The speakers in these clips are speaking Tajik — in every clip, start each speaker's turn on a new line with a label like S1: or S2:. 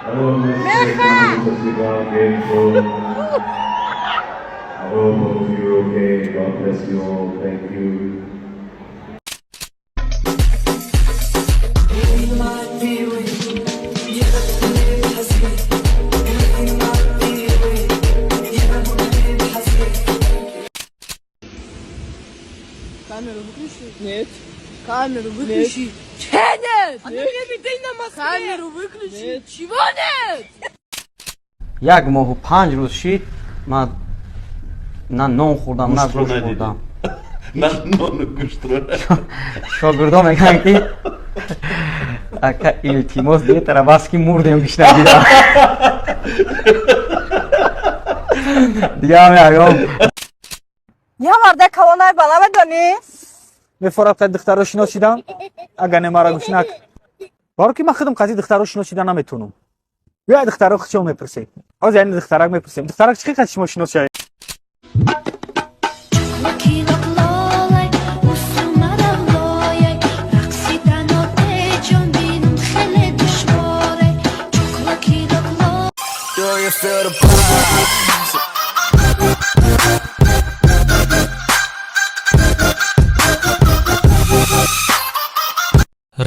S1: Hello, Mr. Festival Game Show. I hope you're okay. God bless you all. Thank you.
S2: Камеру выключи.
S3: Нет.
S2: Камеру выключи. Нет. А ты мне видей на Москве. Камеру выключи.
S3: Нет.
S2: Чего нет?
S4: یک ماه و 5 روز شید من نه نان خوردم نه گوشت خوردم
S1: На нону куштра.
S4: شاگردان میگن که اکا التماس دیتر بس که مردیم بیشتر دیدم دیگه همه ایام
S5: Я варда калонай бала медони.
S6: мефорад ки духтаро шиносидан агар немара гӯш нак баро ки ман худам қази духтаро шиносидан наметунам биёй духтаро чӣ мепурсед ҳозир яъне духтарак мепурсем духтарак чӣ қад шумо шиносед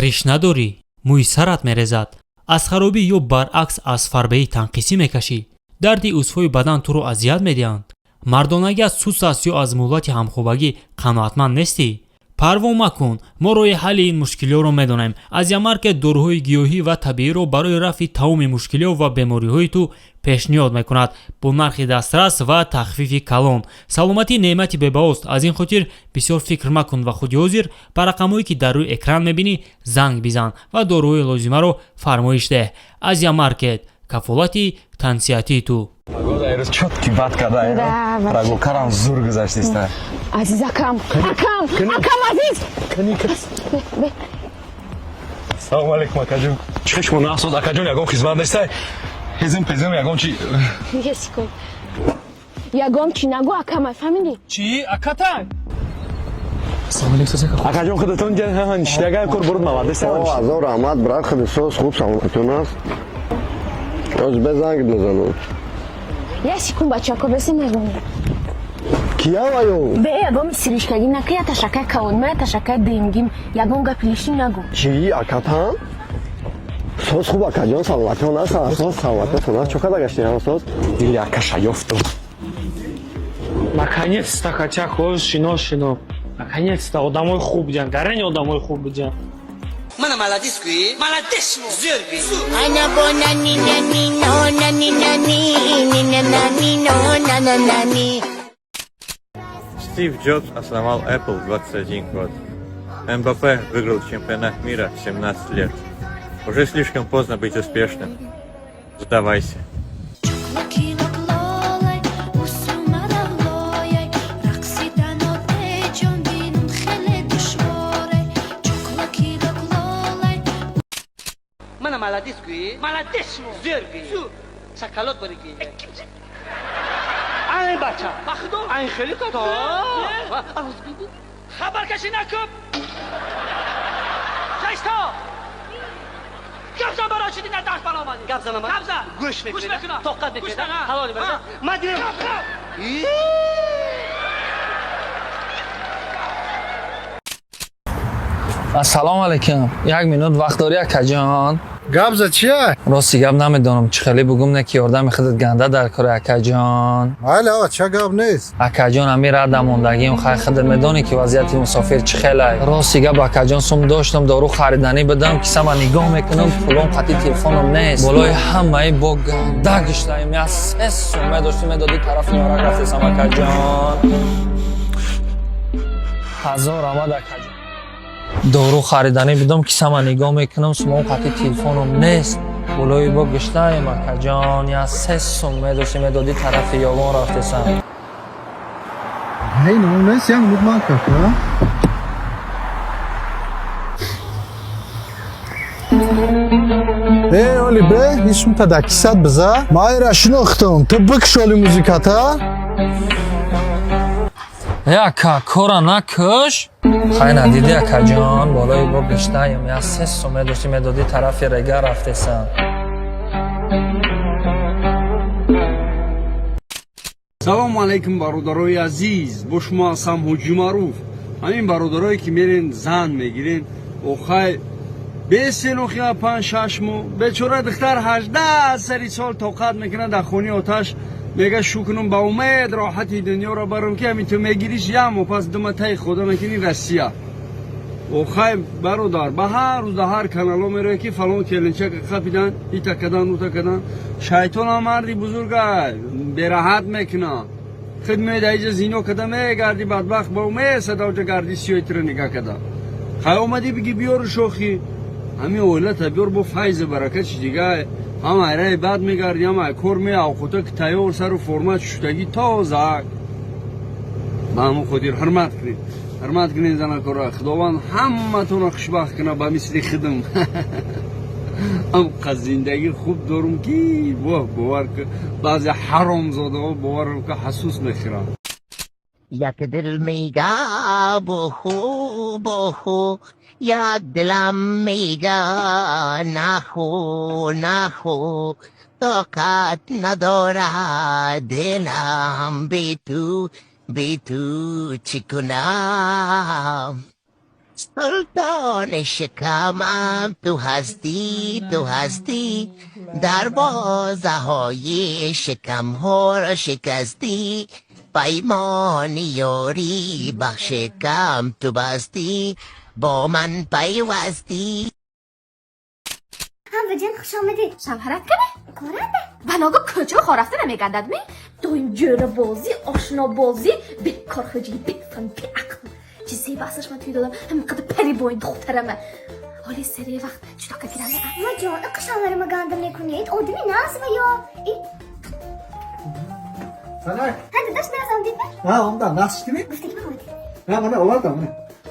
S7: риш надорӣ мӯи сарат мерезад аз харобӣ ё баръакс аз фарбаи танқисӣ мекашӣ дарди узвҳои бадан туро азият медиҳанд мардонагӣ аз сус аст ё аз муҳлати ҳамхӯбагӣ қаноатманд нестӣ парво макун мо роҳи ҳалли ин мушкилиҳоро медонем аз ямаркет дороҳои гиёҳӣ ва табииро барои рафъи тамоми мушкилиҳо ва бемориҳои ту пешниҳод мекунад бо нархи дастрас ва тахфифи калон саломатӣ неъмати бебаҳост аз ин хотир бисёр фикр макун ва худи ҳозир ба рақамҳое ки дар рӯи экран мебинӣ занг бизан ва дороҳои лозимаро фармоиш деҳ аз ямаркет кафолати тансиятии ту
S8: чётки бад карда рагокарам зур гузаштиста
S9: азиз акам азиз
S8: салому алейкум акаҷон чӣ шумо наҳсод акаҷон ягон хизмат нестай ҳезм пезм ягон чи
S9: ягон чи нагӯ акамай фаҳмидӣ
S3: Чи? Акатай?
S8: акаҷон худатон яган кор буруд маваддестай
S10: азор раҳмат брат худи соз хуб саломатон аст оз безанг мезану
S9: я секунд бачако бесе мегони
S10: кияваю
S9: бе ягон сиришкагӣ накӣ я ташакай калонма я ташакай денгим ягон гапи лишим нагӯ
S10: чӣ акатан соз хуб акаҷон саломатон аст соз саломатон аст чо када гаштиам соз
S8: дили акаша ёфтум
S3: Наконец-то хотя ходишь шино. Наконец-то одамой хуб будем. Гарень одамой хуб будем.
S2: Mana maladis kui? Maladis mo. Zerbi.
S9: Ana bona ni nani no nani nani ni nani no nana nani.
S11: Стив Джобс основал Apple в 21 год. МБП выиграл чемпионат мира в 17 лет. Уже слишком поздно быть успешным. Сдавайся.
S2: Mana maladis kui? Maladis mo. Zerbi. Sakalot barigi. Ay bacha. Baxdo. Ay kheli to. Xabar kashi nakub. Jaysto. Gabza bara chidi na dash bala omadi. Gabza nama. Gabza. Go'sh mekuna. Toqat mekuna. Halol mekuna. Madin.
S3: Ассалому алейкум. Як минут вақт дорӣ акаҷон?
S10: гап за чия
S3: Рости гап намедонам чӣ хеле бугум не ки ёрдами худат ганда дар кори акаҷон.
S10: майли ава ча гап нест
S3: акаҷон амир ада мондагим хай худат медонӣ ки вазъияти мусофир чӣ хелай. Рости гап акаҷон сум доштам дору хариданӣ бидам ки сама нигоҳ мекунам пулом қати телефонам нест. болои ҳамаи бо ганда гаштаем я 3 сум медоштӣ медодӣ тарафи ёрак рафтесам акаҷон. ҳазор омад акаҷон. дору хариданӣ будам ки сама нигоҳ мекунам сумон қати телефонам нест. болои бо гаштаем акаҷон я 3 сум медоштӣ медодӣ тарафи ёгон рафтесам.
S10: ҳей номнес як минут ман кака оли бе исм тадакисат биза майра шинохтам ту бикшоли музиката
S3: яка кора накӯш. хай надидӣ акаҷон болои бо гаштаем я 3 сум медоштӣ медодӣ тарафи рега рафтесам.
S6: салому алайкум бародарои азиз, бо шумо ҳастам ҳоҷӣ маъруф. ҳамин бародарое ки мерен зан мегирен охай бесенохи 5-6 моҳ бечора духтар 18 сари сол тоқат мекунад дар хони оташ мега шукунум ба умед роҳати дунёро барам ки ҳамин ту мегириш ямо пас думатаи хода мекунӣ Россия. охай бародар ба ҳар рӯз дар ҳар канало мероя ки фалон келинчак қапидан ита кадан ута кадан шайтонам марди бузургай бераҳат мекуна хидмаи даиҷа зино када мегарди бадбахт ба умед садавҷа гарди сиёитира нига када хай омади биги биёру шохӣ ҳамин оилата биёр бо файзи барака чи дигай ҳама айраи бад мегарди ҳама кор меавхота ки тайёр сару формат шудагӣ тозак ба ҳамон хотир ҳурмат кунед занакора худованд ҳаматонро хушбахт кунад ба мисли хидм ҳамқа зиндагӣ хуб дорум ки воҳ бовар ку баъзе ҳаромзодаҳо боварам ку ҳасус мехӯранд
S9: یک دل میگا بخو یک دلم میگا نخو طاقت ندارد دلم بی تو چی کنم سلطان شکمم تو هستی دروازه های شکم ها را شکستی پیمان یاری بخش کم تو بستی با من پیوستی
S5: هم وجن خوش آمدی شمهرت کنه کارنده و ناگه کجا خورفته نمیگردد می دویم جور بازی آشنا بازی بیکار خجی بیفن بی عقل چیزی بحثش من توی دادم همین قدر پری با این دخترمه حالی سری وقت چطور که گیرنه اما جان قشانlarımı گندم نکنید آدمی نازمه یا
S6: Sanak.
S5: Hadi daş biraz aldık mı?
S6: Ha ondan nasıl çıktı?
S5: Gustik mi oldu?
S6: Ha bana olardı mı?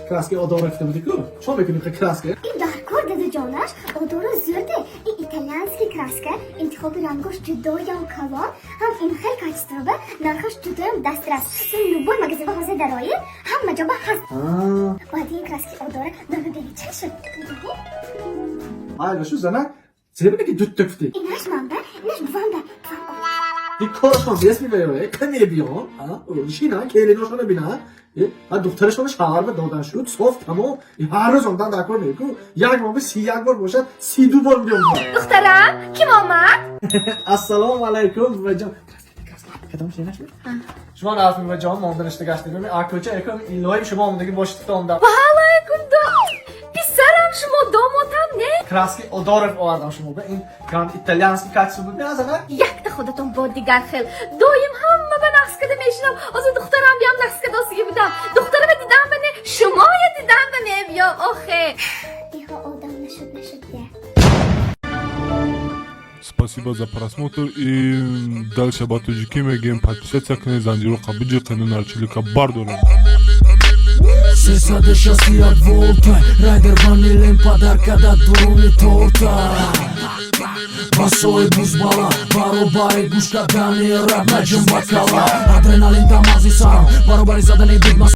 S6: Kraske odor eftemdi ku. Ço mekunum ki kraske?
S5: این دارکار داده جانش odoro زرده این ایتالیانسکی kraske انتخاب رنگاش جدا یا کلان هم این خیلی کچترابه نرخش جدا هم دسترس سن لوبای مگزه با حوزه درایی هم مجابه هست باید این kraske odore داره بگی چه شد؟
S6: Hayır şu zanak. Sebebe ki düt tökti.
S5: اینش من به اینش بفهم به
S6: Bir konuşmamız resmi böyle. Kaniye biyon. Ha? Şina kelini hoşuna bina. Ha دخترش اون شهر به دادن شد صاف تمام هر روز اون داکور میگو یک بار 30 بار باشد 32 بار میام
S5: دخترم kim آمد؟
S6: السلام علیکم و جان کدام شینش شما نرفتیم و جان ماندنشته گشتیم ببین آکوچه اکم ایلوی شما اومدگی باشید تا اوندا
S5: علیکم پسرم شما دامادم نه؟
S6: краски одаров آوردم شما به این گراند ایتالیانسکی کاتسو بود نه زنه
S5: یک خودتون با دیگر خیل دایم همه به نقص کده میشنم از دخترم بیام نقص کده آسیگه بودم دخترم دیدم بنه شما یا دیدم بنه بیام آخه ایها آدم نشد یه
S8: Спасибо за просмотр и дальше батуджики мегем подписаться к Занжиру Кабиджи канал Чилика Бардора.
S3: Сесаде шасият волта Райдер ванилен подарка да дуруни торта Басои бузбала Баробари гушка дани раб наҷм бакала Адреналин дамази сарам Баробари задани бидмас